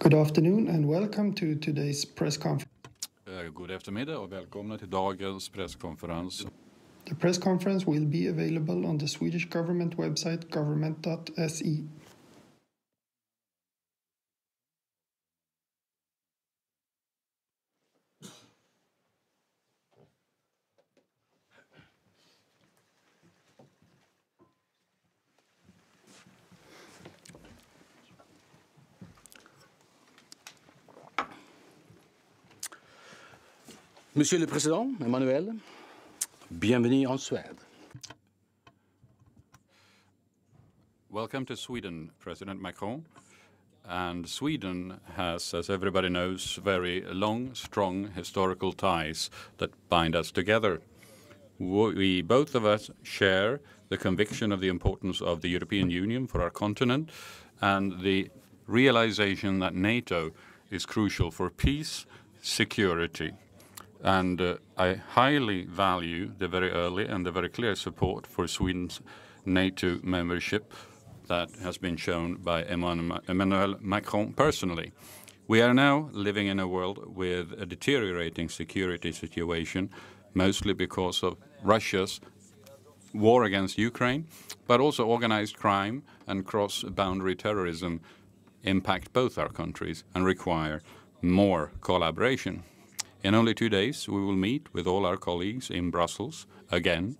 Good afternoon and welcome to today's press conference. God eftermiddag och välkomna till dagens presskonferens. The press conference will be available on the Swedish government website government.se. Monsieur le Président, Emmanuel, bienvenue en Suède. Welcome to Sweden, President Macron. And Sweden has, as everybody knows, very long, strong historical ties that bind us together. We, both of us, share the conviction of the importance of the European Union for our continent and the realization that NATO is crucial for peace, security. And I highly value the very early and the very clear support for Sweden's NATO membership that has been shown by Emmanuel Macron personally. We are now living in a world with a deteriorating security situation, mostly because of Russia's war against Ukraine, but also organized crime and cross-boundary terrorism impact both our countries and require more collaboration. In only 2 days, we will meet with all our colleagues in Brussels again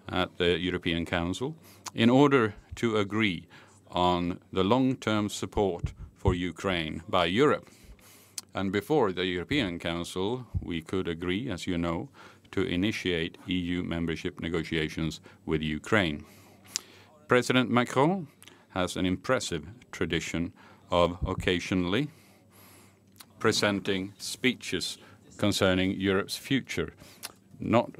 at the European Council in order to agree on the long-term support for Ukraine by Europe. And before the European Council, we could agree, as you know, to initiate EU membership negotiations with Ukraine. President Macron has an impressive tradition of occasionally presenting speeches concerning Europe's future, not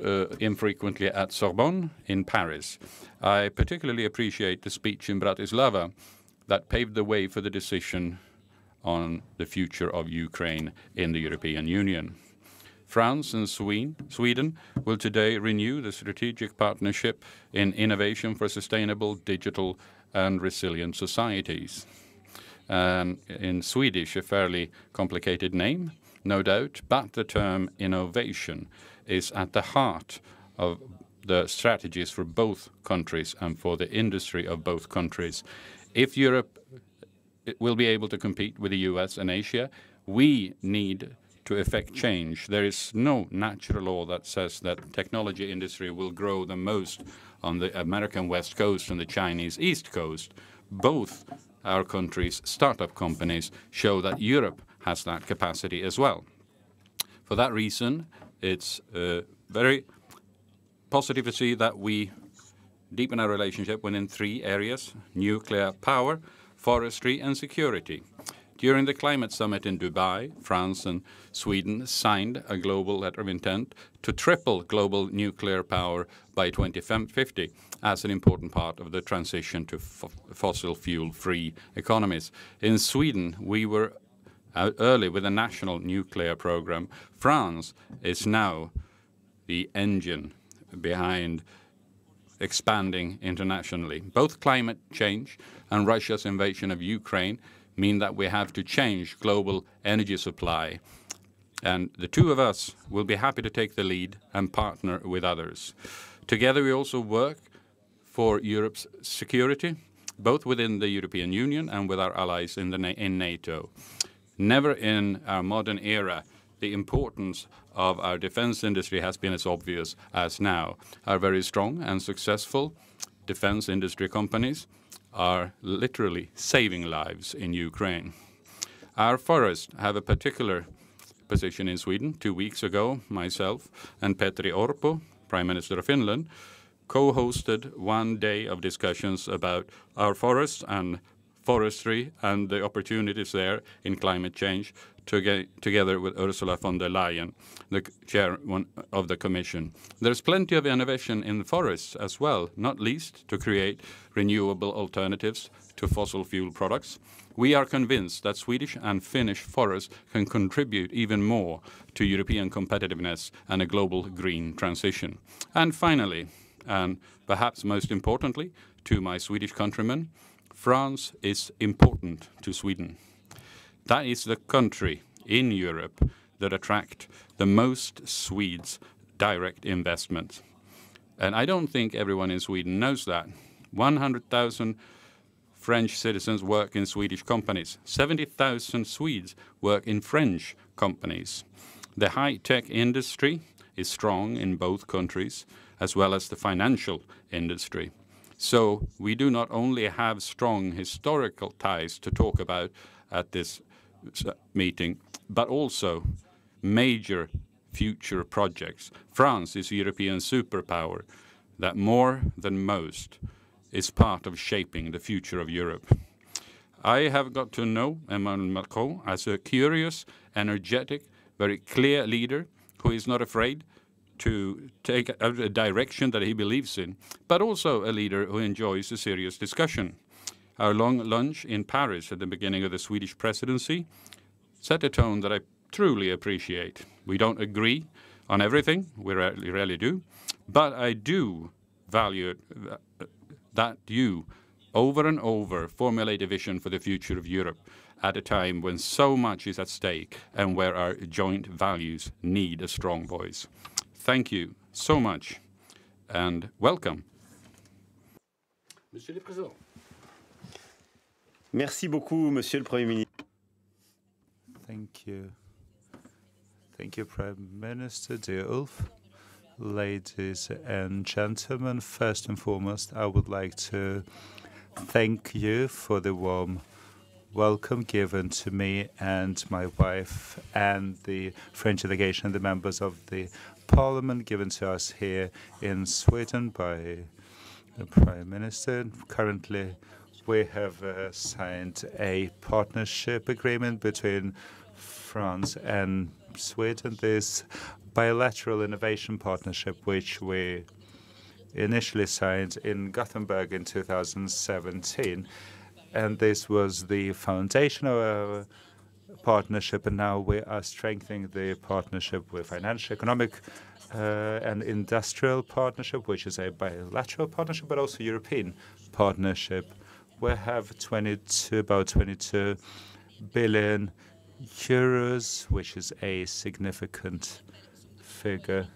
infrequently at Sorbonne in Paris. I particularly appreciate the speech in Bratislava that paved the way for the decision on the future of Ukraine in the European Union. France and Sweden will today renew the strategic partnership in innovation for sustainable, digital and resilient societies. And in Swedish, a fairly complicated name, no doubt, but the term innovation is at the heart of the strategies for both countries and for the industry of both countries. If Europe will be able to compete with the US and Asia, we need to effect change. There is no natural law that says that technology industry will grow the most on the American West Coast and the Chinese East Coast. Both our countries' startup companies show that Europe has that capacity as well. For that reason, it's very positive to see that we deepen our relationship within 3 areas: nuclear power, forestry and security. During the climate summit in Dubai, France and Sweden signed a global letter of intent to triple global nuclear power by 2050 as an important part of the transition to fossil fuel-free economies. In Sweden, we were out early with a national nuclear program. France is now the engine behind expanding internationally. Both climate change and Russia's invasion of Ukraine mean that we have to change global energy supply. And the two of us will be happy to take the lead and partner with others. Together we also work for Europe's security, both within the European Union and with our allies in NATO. Never in our modern era the importance of our defense industry has been as obvious as now. Our very strong and successful defense industry companies are literally saving lives in Ukraine. Our forests have a particular position in Sweden. 2 weeks ago, myself and Petteri Orpo, Prime Minister of Finland, co-hosted 1 day of discussions about our forests and forestry and the opportunities there in climate change together with Ursula von der Leyen, the chairman of the Commission. There's plenty of innovation in forests as well, not least to create renewable alternatives to fossil fuel products. We are convinced that Swedish and Finnish forests can contribute even more to European competitiveness and a global green transition. And finally, and perhaps most importantly, to my Swedish countrymen, France is important to Sweden. That is the country in Europe that attract the most Swedes direct investment. And I don't think everyone in Sweden knows that. 100,000 French citizens work in Swedish companies. 70,000 Swedes work in French companies. The high-tech industry is strong in both countries, as well as the financial industry. So we do not only have strong historical ties to talk about at this meeting, but also major future projects. France is a European superpower that more than most is part of shaping the future of Europe. I have got to know Emmanuel Macron as a curious, energetic, very clear leader who is not afraid to take a direction that he believes in, but also a leader who enjoys a serious discussion. Our long lunch in Paris at the beginning of the Swedish presidency set a tone that I truly appreciate. We don't agree on everything, we rarely do, but I do value that you, over and over, formulate a vision for the future of Europe at a time when so much is at stake and where our joint values need a strong voice. Thank you so much, and welcome. Monsieur le Président. Merci beaucoup, Monsieur le Premier ministre. Thank you. Thank you, Prime Minister, dear Ulf. Ladies and gentlemen, first and foremost, I would like to thank you for the warm welcome given to me and my wife and the French delegation, the members of the Parliament, given to us here in Sweden by the Prime Minister. Currently, we have signed a partnership agreement between France and Sweden, this bilateral innovation partnership, which we initially signed in Gothenburg in 2017. And this was the foundation of our partnership, and now we are strengthening the partnership with financial, economic, and industrial partnership, which is a bilateral partnership, but also European partnership. We have about 22 billion euros, which is a significant figure,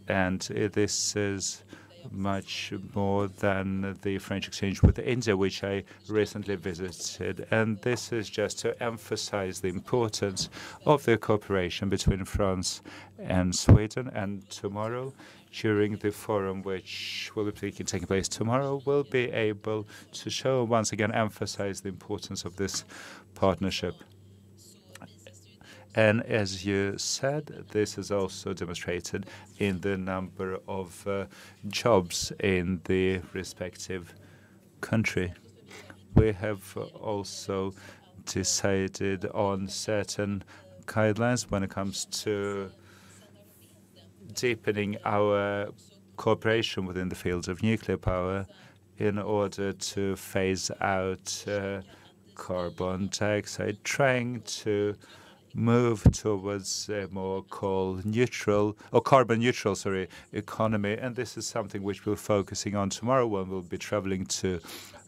and this is much more than the French exchange with India, which I recently visited. And this is just to emphasize the importance of the cooperation between France and Sweden. And tomorrow, during the forum which will be taking place tomorrow, we'll be able to show, once again, emphasize the importance of this partnership. And as you said, this is also demonstrated in the number of jobs in the respective country. We have also decided on certain guidelines when it comes to deepening our cooperation within the fields of nuclear power in order to phase out carbon dioxide, trying to move towards a more carbon neutral economy. And this is something which we're focusing on tomorrow when we'll be traveling to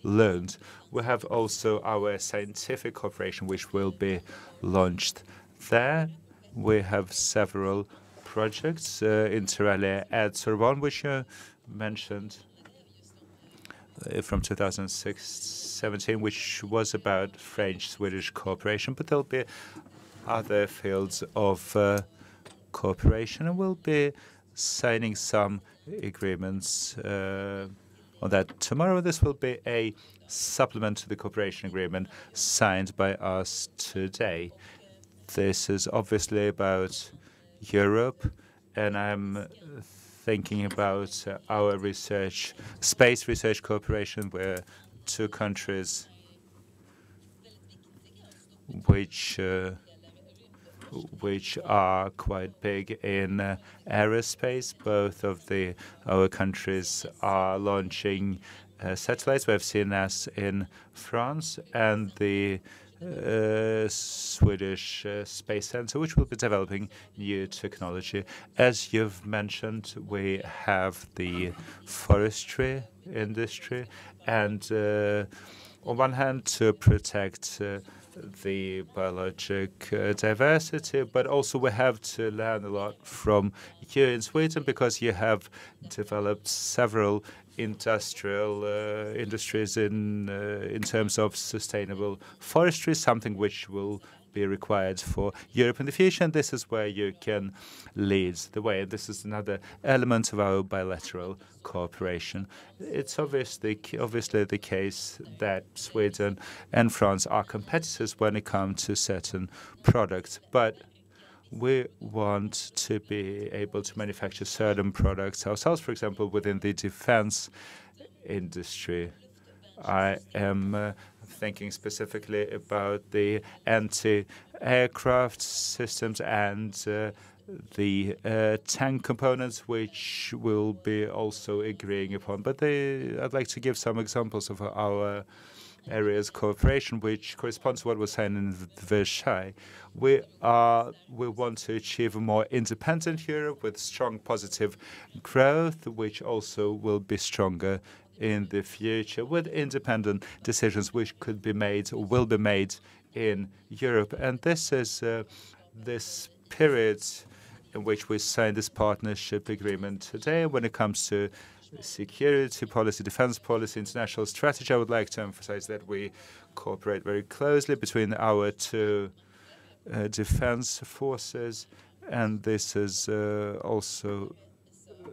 Lund. We have also our scientific cooperation, which will be launched there. We have several projects, inter alia at Sorbonne, which you mentioned from 2016-17, which was about French-Swedish cooperation, but there'll be other fields of cooperation, and we'll be signing some agreements on that tomorrow. This will be a supplement to the cooperation agreement signed by us today. This is obviously about Europe, and I'm thinking about our research, space research cooperation, where two countries which are quite big in aerospace. Both of our countries are launching satellites. We have CNS in France and the Swedish Space Center, which will be developing new technology. As you've mentioned, we have the forestry industry, and on one hand, to protect the biologic diversity, but also we have to learn a lot from you in Sweden, because you have developed several industrial industries in terms of sustainable forestry, something which will be required for Europe in the future, and this is where you can lead the way. This is another element of our bilateral cooperation. It's obviously the case that Sweden and France are competitors when it comes to certain products, but we want to be able to manufacture certain products ourselves, for example, within the defense industry. I am thinking specifically about the anti-aircraft systems and the tank components, which we'll be also agreeing upon. But I'd like to give some examples of our areas cooperation, which corresponds to what was saying in Versailles. We want to achieve a more independent Europe with strong positive growth, which also will be stronger in the future, with independent decisions which could be made or will be made in Europe. And this is this period in which we signed this partnership agreement today. When it comes to security policy, defense policy, international strategy, I would like to emphasize that we cooperate very closely between our two defense forces, and this is also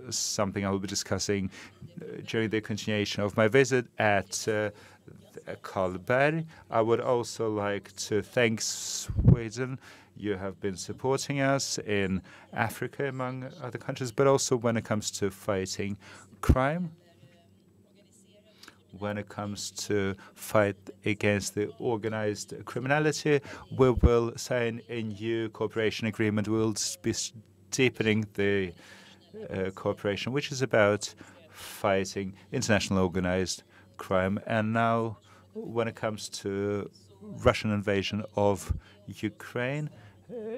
something I will be discussing during the continuation of my visit at Karlberg. I would also like to thank Sweden. You have been supporting us in Africa, among other countries, but also when it comes to fighting crime, when it comes to fight against the organized criminality. We will sign a new cooperation agreement. We will be deepening the cooperation, which is about fighting international organized crime. And now, when it comes to Russian invasion of Ukraine,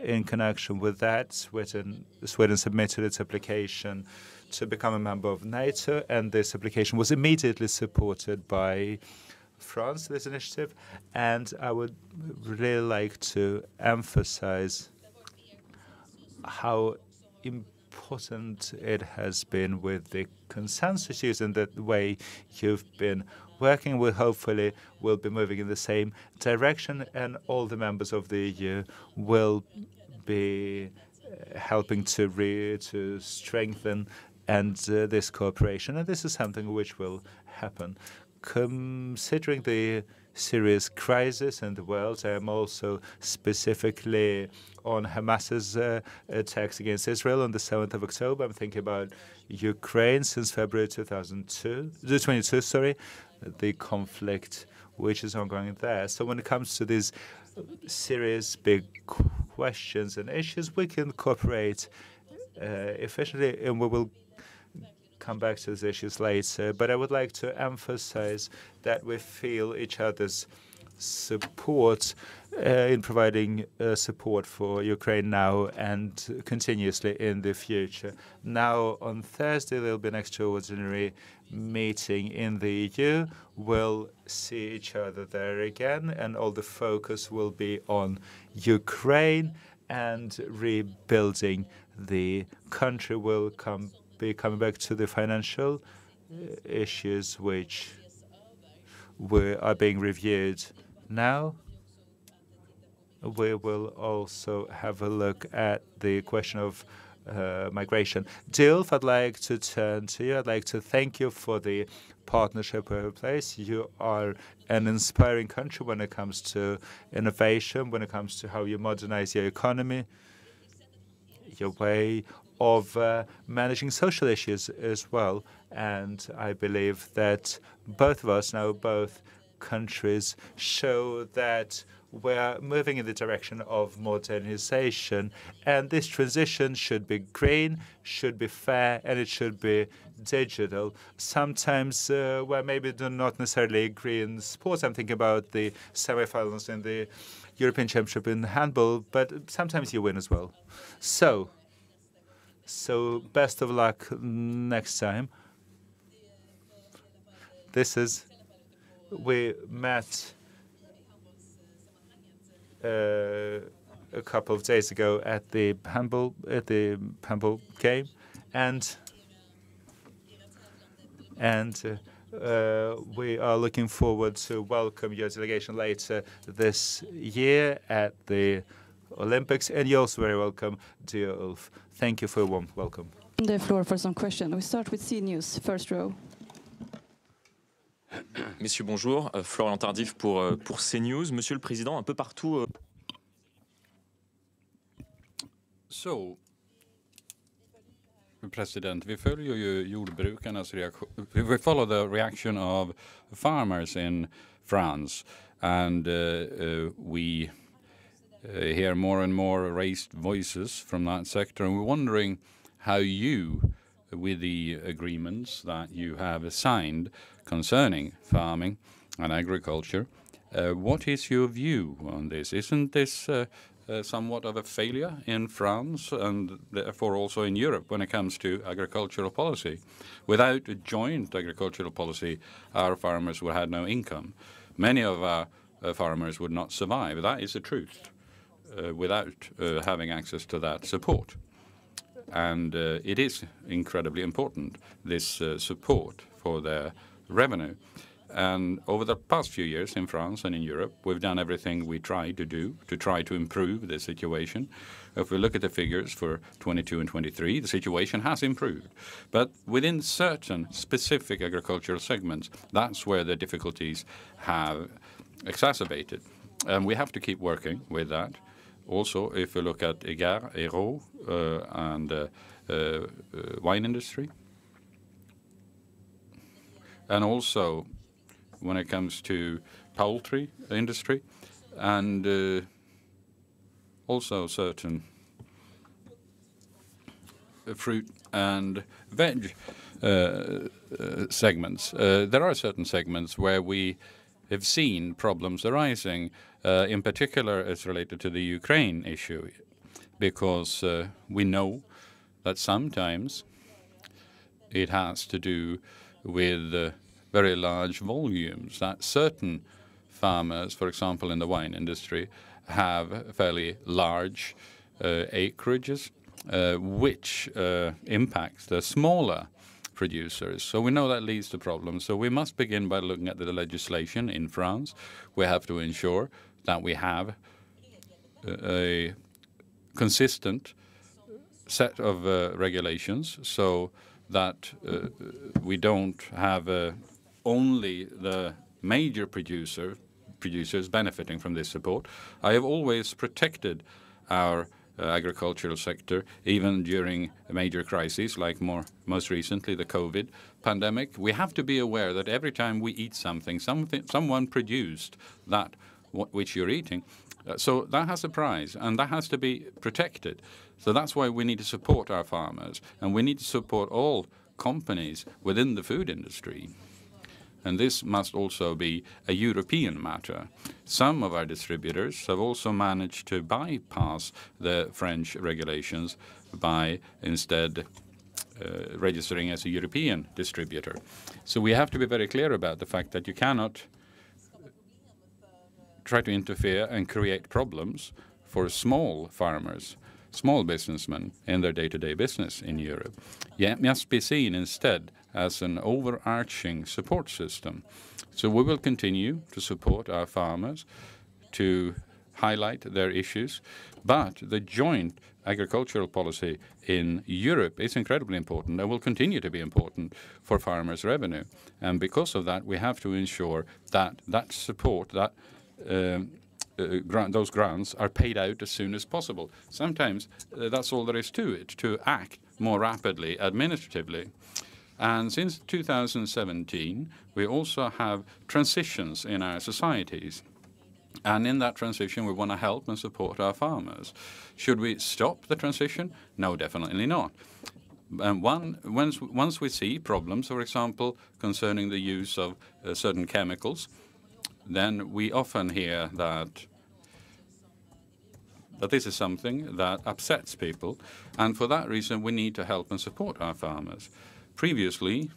in connection with that, Sweden submitted its application to become a member of NATO, and this application was immediately supported by France, this initiative. And I would really like to emphasize how important it has been with the consensus use and the way you've been working. We hopefully will be moving in the same direction, and all the members of the EU will be helping to strengthen and this cooperation. And this is something which will happen. Considering the serious crisis in the world, I am also specifically on Hamas's attacks against Israel on the 7th of October. I'm thinking about Ukraine since February 2022, the conflict which is ongoing there. So when it comes to these serious big questions and issues, we can cooperate efficiently, and we will come back to these issues later. But I would like to emphasize that we feel each other's support in providing support for Ukraine now and continuously in the future. Now, on Thursday, there will be an extraordinary meeting in the EU. We'll see each other there again, and all the focus will be on Ukraine and rebuilding the country. Will be coming back to the financial issues which are being reviewed now. We will also have a look at the question of migration. Dilf, I'd like to turn to you. I'd like to thank you for the partnership we have in place. You are an inspiring country when it comes to innovation, when it comes to how you modernize your economy, your way of managing social issues as well. And I believe that both of us now, both countries, show that we're moving in the direction of modernization. And this transition should be green, should be fair, and it should be digital. Sometimes where maybe do not necessarily agree in sports. I'm thinking about the semi-finals in the European Championship in handball, but sometimes you win as well. So best of luck next time. This is We met a couple of days ago at the handball game, and we are looking forward to welcome your delegation later this year at the Olympics. And you're also very welcome, dear Ulf. Thank you for a warm welcome. The floor for some question. We start with C News, first row. Messieurs, bonjour. Florian Tardif pour CNews. Monsieur le Président, un peu partout. So, President, vi följer ju jordbrukarnas reaktion. We follow the reaction of farmers in France, and we hear more and more raised voices from that sector, and we're wondering how you, with the agreements that you have signed concerning farming and agriculture, what is your view on this? Isn't this somewhat of a failure in France and therefore also in Europe when it comes to agricultural policy? Without a joint agricultural policy, our farmers would have no income. Many of our farmers would not survive. That is the truth, without having access to that support. And it is incredibly important, this support for their revenue. And over the past few years in France and in Europe, we've done everything we tried to do to try to improve the situation. If we look at the figures for 22 and 23, the situation has improved. But within certain specific agricultural segments, that's where the difficulties have exacerbated. And we have to keep working with that. Also, if we look at Égard, Hérault, and wine industry, and also when it comes to poultry industry, and also certain fruit and veg segments. There are certain segments where we have seen problems arising. In particular, it's related to the Ukraine issue, because we know that sometimes it has to do with very large volumes, that certain farmers, for example, in the wine industry, have fairly large acreages, which impacts the smaller producers. So we know that leads to problems. So we must begin by looking at the legislation in France. We have to ensure that we have a consistent set of regulations, so that we don't have only the major producers benefiting from this support. I have always protected our agricultural sector, even during major crises like most recently the COVID pandemic. We have to be aware that every time we eat something, someone produced that which you're eating. So that has a price, and that has to be protected. So that's why we need to support our farmers, and we need to support all companies within the food industry. And this must also be a European matter. Some of our distributors have also managed to bypass the French regulations by instead registering as a European distributor. So we have to be very clear about the fact that you cannot try to interfere and create problems for small farmers, small businessmen in their day-to-day business in Europe. It must be seen instead as an overarching support system. So we will continue to support our farmers, to highlight their issues, but the joint agricultural policy in Europe is incredibly important and will continue to be important for farmers' revenue. And because of that, we have to ensure that that support, that those grants are paid out as soon as possible. Sometimes that's all there is to it, to act more rapidly administratively. And since 2017, we also have transitions in our societies. And in that transition, we want to help and support our farmers. Should we stop the transition? No, definitely not. And once we see problems, for example, concerning the use of certain chemicals, then we often hear that this is something that upsets people. And for that reason, we need to help and support our farmers. Previously,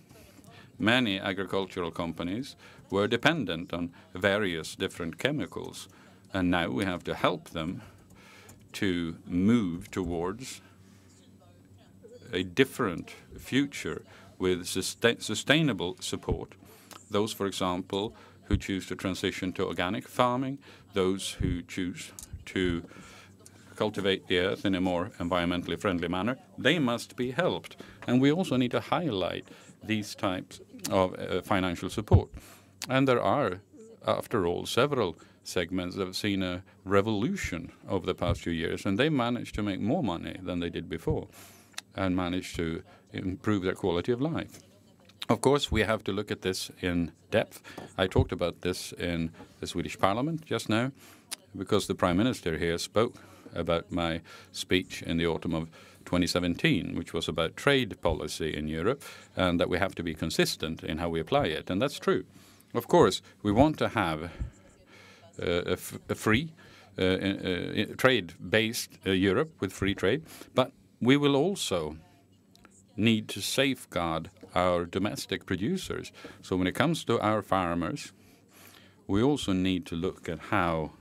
many agricultural companies were dependent on various different chemicals, and now we have to help them to move towards a different future with sustainable support. Those, for example, who choose to transition to organic farming, those who choose to cultivate the earth in a more environmentally friendly manner, they must be helped. And we also need to highlight these types of financial support. And there are, after all, several segments that have seen a revolution over the past few years, and they managed to make more money than they did before and managed to improve their quality of life. Of course, we have to look at this in depth. I talked about this in the Swedish Parliament just now, because the Prime Minister here spoke about my speech in the autumn of 2017, which was about trade policy in Europe, and that we have to be consistent in how we apply it. And that's true. Of course, we want to have a free trade-based Europe with free trade, but we will also need to safeguard our domestic producers. So when it comes to our farmers, we also need to look at how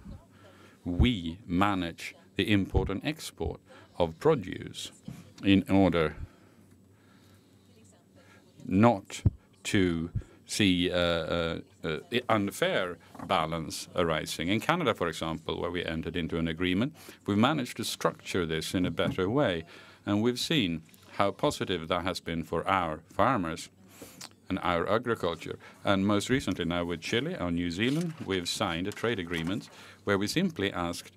we manage the import and export of produce in order not to see unfair balance arising. In Canada, for example, where we entered into an agreement, we managed to structure this in a better way. And we've seen how positive that has been for our farmers and our agriculture. And most recently now with Chile or New Zealand, we've signed a trade agreement where we simply asked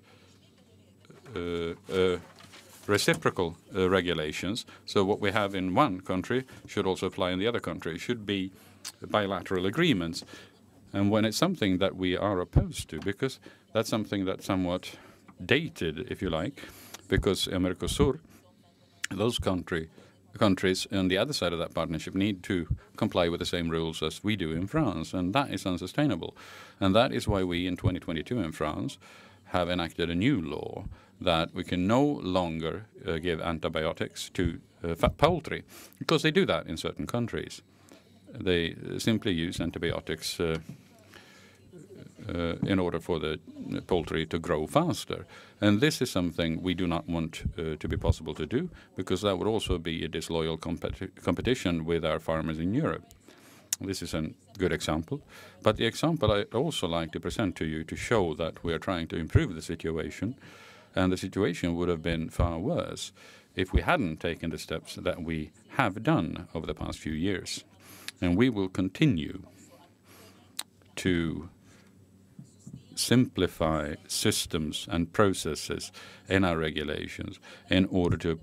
reciprocal regulations. So what we have in one country should also apply in the other country. It should be bilateral agreements. And when it's something that we are opposed to, because that's something that's somewhat dated, if you like, because Mercosur, those countries on the other side of that partnership need to comply with the same rules as we do in France, and that is unsustainable. And that is why we in 2022 in France have enacted a new law that we can no longer give antibiotics to poultry, because they do that in certain countries. They simply use antibiotics in order for the poultry to grow faster. And this is something we do not want to be possible to do, because that would also be a disloyal competition with our farmers in Europe. This is a good example. But the example I'd also like to present to you to show that we are trying to improve the situation, and the situation would have been far worse if we hadn't taken the steps that we have done over the past few years. And we will continue to simplify systems and processes in our regulations in order to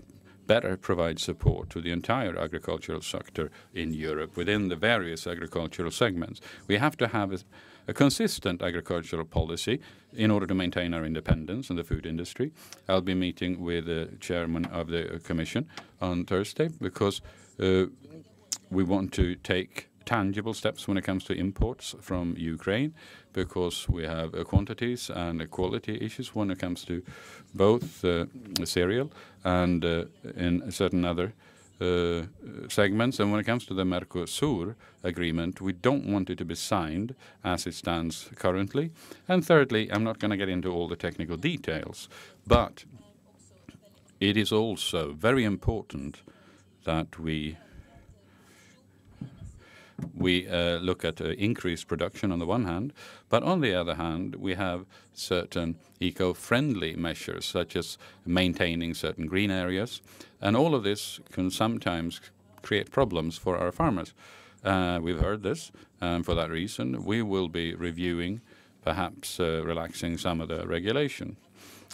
better provide support to the entire agricultural sector in Europe within the various agricultural segments. We have to have a consistent agricultural policy in order to maintain our independence in the food industry. I'll be meeting with the chairman of the Commission on Thursday, because we want to take tangible steps when it comes to imports from Ukraine, because we have quantities and quality issues when it comes to both cereal and in certain other segments. And when it comes to the Mercosur agreement, we don't want it to be signed as it stands currently. And thirdly, I'm not going to get into all the technical details, but it is also very important that we look at increased production on the one hand, but on the other hand, we have certain eco-friendly measures, such as maintaining certain green areas. And all of this can sometimes create problems for our farmers. We've heard this, and for that reason, we will be reviewing, perhaps relaxing some of the regulation.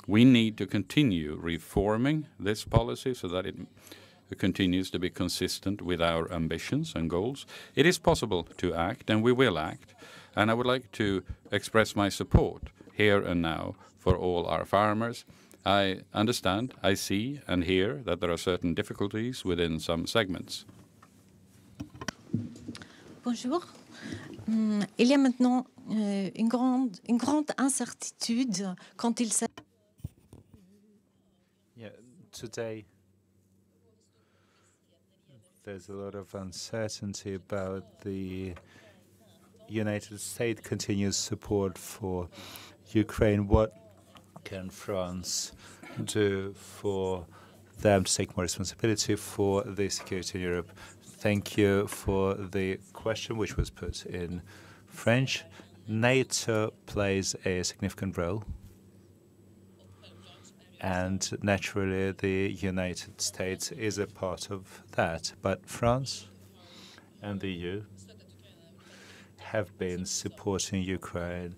We need to continue reforming this policy so that it continues to be consistent with our ambitions and goals. It is possible to act, and we will act. And I would like to express my support here and now for all our farmers. I understand, I see and hear that there are certain difficulties within some segments. Bonjour. Il y a maintenant une grande incertitude quand il s'agit. Today, there's a lot of uncertainty about the United States' continued support for Ukraine. What can France do for them to take more responsibility for the security in Europe? Thank you for the question, which was put in French. NATO plays a significant role, and naturally the United States is a part of that. But France and the EU have been supporting Ukraine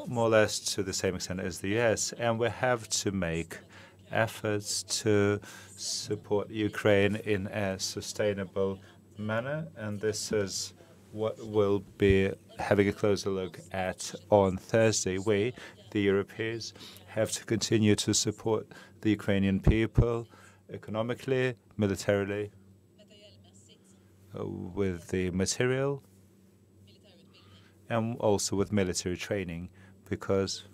more or less to the same extent as the US, and we have to make efforts to support Ukraine in a sustainable manner, and this is what we'll be having a closer look at on Thursday. We, the Europeans, have to continue to support the Ukrainian people economically, militarily, with the material, and also with military training, because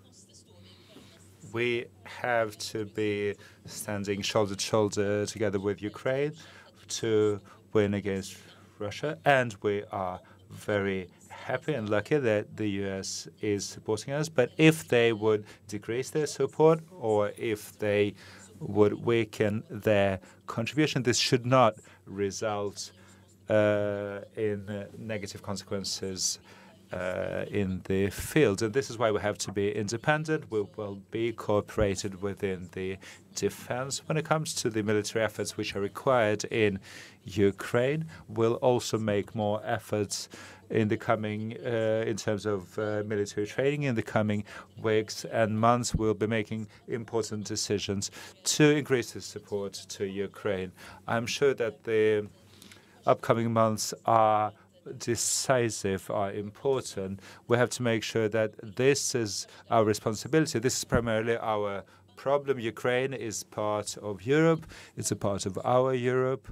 we have to be standing shoulder to shoulder together with Ukraine to win against Russia, and we are very happy and lucky that the US is supporting us. But if they would decrease their support, or if they would weaken their contribution, this should not result in negative consequences in the field. And this is why we have to be independent. We will be cooperated within the defense. When it comes to the military efforts which are required in Ukraine, we'll also make more efforts in the coming, in terms of military training. In the coming weeks and months, we'll be making important decisions to increase the support to Ukraine. I'm sure that the upcoming months are decisive, are important. We have to make sure that this is our responsibility. This is primarily our problem. Ukraine is part of Europe. It's a part of our Europe.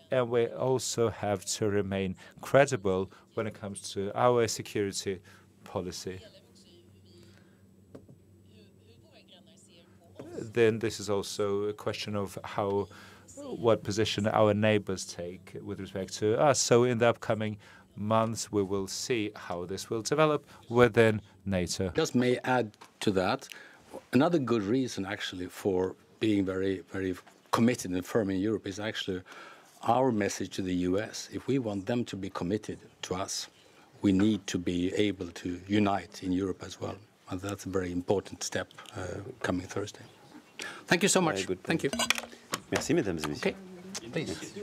And we also have to remain credible when it comes to our security policy. Then this is also a question of what position our neighbors take with respect to us. So in the upcoming months, we will see how this will develop within NATO. Just may add to that, another good reason actually for being very, very committed and firm in Europe is actually our message to the US. If we want them to be committed to us, we need to be able to unite in Europe as well. And that's a very important step coming Thursday. Thank you so much. Very good Thank you. Merci, mesdames et messieurs. Okay, please.